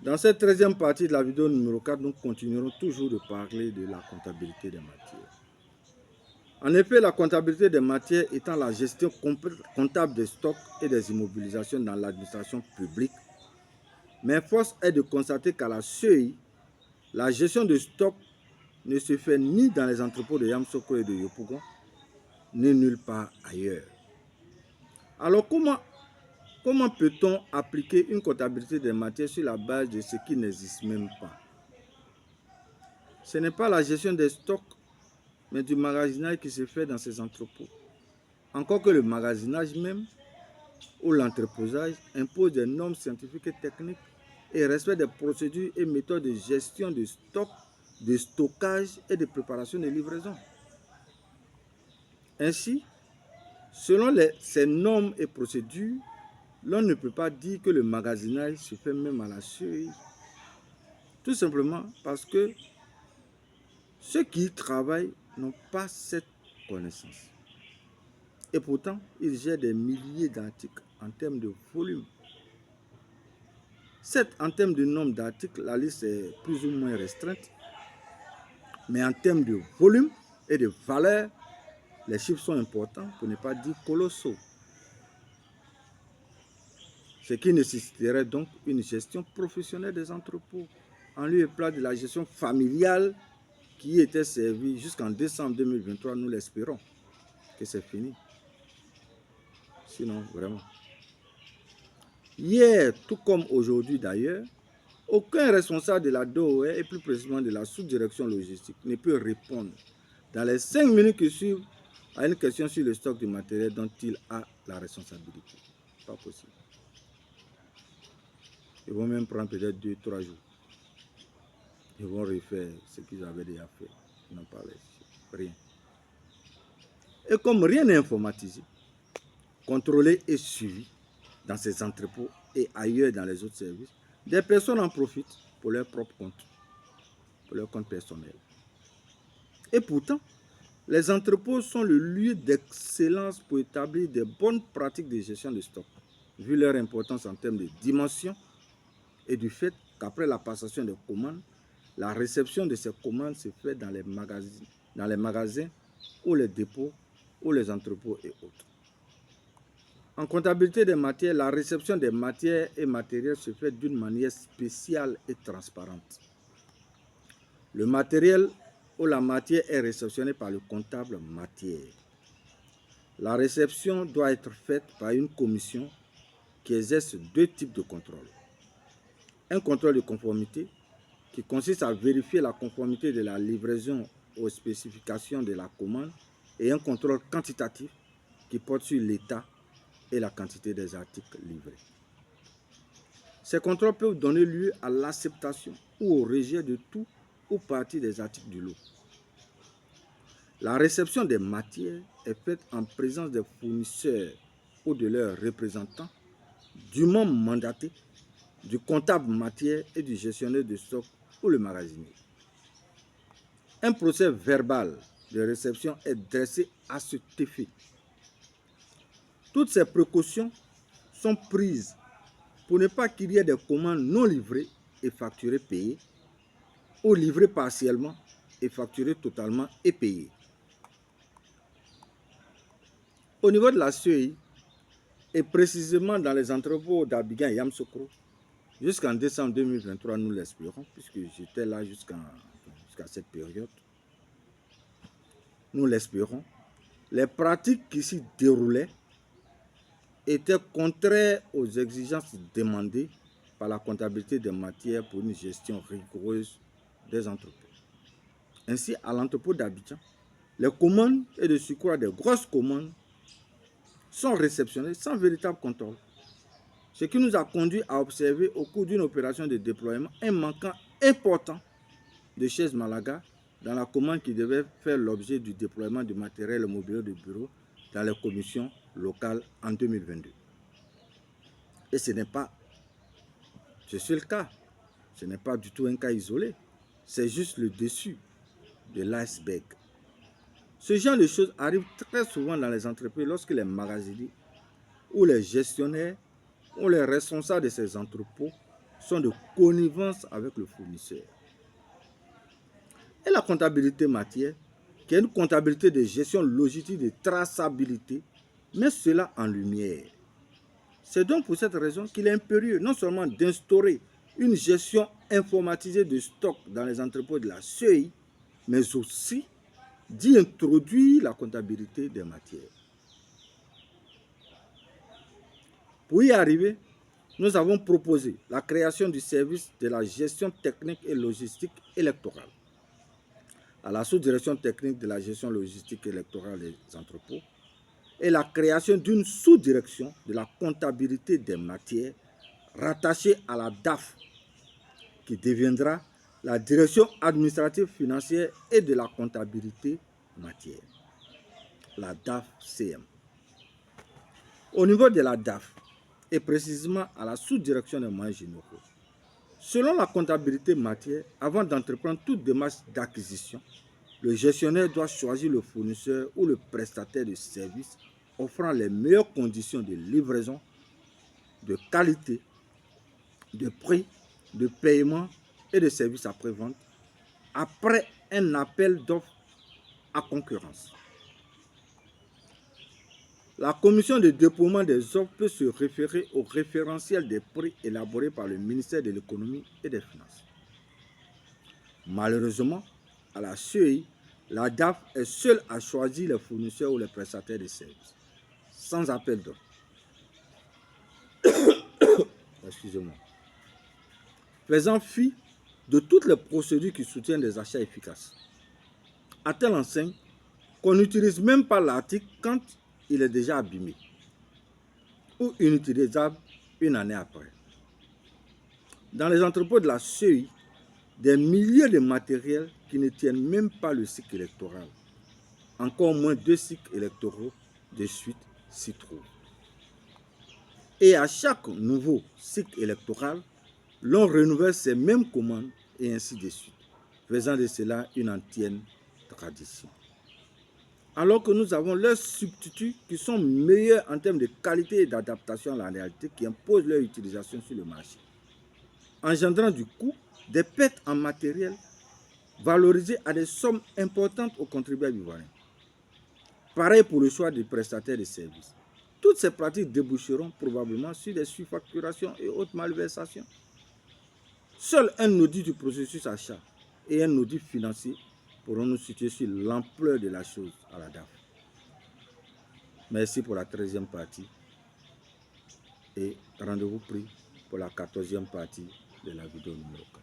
Dans cette 13e partie de la vidéo numéro 4, nous continuerons toujours de parler de la comptabilité des matières. En effet, la comptabilité des matières étant la gestion comptable des stocks et des immobilisations dans l'administration publique, mais force est de constater qu'à la CEI, la gestion de stocks ne se fait ni dans les entrepôts de Yamoussoukro et de Yopougon, ni nulle part ailleurs. Alors comment peut-on appliquer une comptabilité des matières sur la base de ce qui n'existe même pas? Ce n'est pas la gestion des stocks, mais du magasinage qui se fait dans ces entrepôts. Encore que le magasinage même ou l'entreposage impose des normes scientifiques et techniques et respect des procédures et méthodes de gestion de stock, de stockage et de préparation de livraison. Ainsi, selon ces normes et procédures, l'on ne peut pas dire que le magasinage se fait même à la CEI. Tout simplement parce que ceux qui y travaillent n'ont pas cette connaissance. Et pourtant, ils gèrent des milliers d'articles en termes de volume. Certes, en termes de nombre d'articles, la liste est plus ou moins restreinte, mais en termes de volume et de valeur, les chiffres sont importants, pour ne pas dire colossaux. Ce qui nécessiterait donc une gestion professionnelle des entrepôts, en lieu et place de la gestion familiale qui était servie jusqu'en décembre 2023, nous l'espérons que c'est fini. Sinon, vraiment. Hier, tout comme aujourd'hui d'ailleurs, aucun responsable de la DOE et plus précisément de la sous-direction logistique ne peut répondre dans les 5 minutes qui suivent à une question sur le stock du matériel dont il a la responsabilité. Pas possible. Ils vont même prendre peut-être 2-3 jours. Ils vont refaire ce qu'ils avaient déjà fait. Ils n'ont pas rien. Et comme rien n'est informatisé, contrôlé et suivi dans ces entrepôts et ailleurs dans les autres services, des personnes en profitent pour leur propre compte, pour leur compte personnel. Et pourtant, les entrepôts sont le lieu d'excellence pour établir des bonnes pratiques de gestion de stock, vu leur importance en termes de dimension et du fait qu'après la passation des commandes, la réception de ces commandes se fait dans les magasins ou les dépôts ou les entrepôts et autres. En comptabilité des matières, la réception des matières et matériels se fait d'une manière spéciale et transparente. Le matériel ou la matière est réceptionné par le comptable matière. La réception doit être faite par une commission qui exerce 2 types de contrôle. Un contrôle de conformité qui consiste à vérifier la conformité de la livraison aux spécifications de la commande et un contrôle quantitatif qui porte sur l'état et la quantité des articles livrés. Ces contrôles peuvent donner lieu à l'acceptation ou au rejet de tout ou partie des articles du lot. La réception des matières est faite en présence des fournisseurs ou de leurs représentants, dûment mandatés, du comptable matière et du gestionnaire de stock ou le magasinier. Un procès verbal de réception est dressé à cet effet. Toutes ces précautions sont prises pour ne pas qu'il y ait des commandes non livrées et facturées payées, ou livrées partiellement et facturées totalement et payées. Au niveau de la CEI, et précisément dans les entrepôts d'Abidjan et Yamoussoukro, jusqu'en décembre 2023, nous l'espérons, puisque j'étais là jusqu'à cette période, nous l'espérons, les pratiques qui s'y déroulaient étaient contraires aux exigences demandées par la comptabilité des matières pour une gestion rigoureuse des entrepôts. Ainsi, à l'entrepôt d'Abidjan, les commandes et de surcroît des grosses commandes sont réceptionnées sans véritable contrôle. Ce qui nous a conduit à observer au cours d'une opération de déploiement un manquant important de chaises Malaga dans la commande qui devait faire l'objet du déploiement du matériel mobilier de bureau dans les commissions locales en 2022. Et ce n'est pas le seul cas, ce n'est pas du tout un cas isolé, c'est juste le dessus de l'iceberg. Ce genre de choses arrive très souvent dans les entreprises lorsque les magasiniers ou les gestionnaires ou les responsables de ces entrepôts sont de connivence avec le fournisseur. Et la comptabilité matière, qui est une comptabilité de gestion logistique, de traçabilité, met cela en lumière. C'est donc pour cette raison qu'il est impérieux non seulement d'instaurer une gestion informatisée de stock dans les entrepôts de la CEI, mais aussi d'y introduire la comptabilité des matières. Pour y arriver, nous avons proposé la création du service de la gestion technique et logistique électorale à la sous-direction technique de la gestion logistique électorale des entrepôts et la création d'une sous-direction de la comptabilité des matières rattachée à la DAF, qui deviendra la direction administrative financière et de la comptabilité matière, la DAF-CM. Au niveau de la DAF, et précisément à la sous-direction des moyens généraux, selon la comptabilité matière, avant d'entreprendre toute démarche d'acquisition, le gestionnaire doit choisir le fournisseur ou le prestataire de services offrant les meilleures conditions de livraison, de qualité, de prix, de paiement et de services après-vente après un appel d'offres à concurrence. La commission de déploiement des offres peut se référer au référentiel des prix élaboré par le ministère de l'Économie et des Finances. Malheureusement, à la CEI, la DAF est seule à choisir les fournisseurs ou les prestataires de services, sans appel d'offres. Excusez-moi. Faisant fi de toutes les procédures qui soutiennent des achats efficaces. À telle enseigne qu'on n'utilise même pas l'article quand il est déjà abîmé ou inutilisable une année après. Dans les entrepôts de la CEI, des milliers de matériels qui ne tiennent même pas le cycle électoral. Encore moins 2 cycles électoraux de suite s'y trouvent. Et à chaque nouveau cycle électoral, l'on renouvelle ces mêmes commandes et ainsi de suite, faisant de cela une ancienne tradition. Alors que nous avons leurs substituts qui sont meilleurs en termes de qualité et d'adaptation à la réalité qui imposent leur utilisation sur le marché, engendrant du coup des pertes en matériel valorisées à des sommes importantes aux contribuables ivoiriens. Pareil pour le choix des prestataires de services. Toutes ces pratiques déboucheront probablement sur des surfacturations et autres malversations. Seul un audit du processus achat et un audit financier pourront nous situer sur l'ampleur de la chose à la DAF. Merci pour la 13e partie et rendez-vous pris pour la 14e partie de la vidéo numéro 4.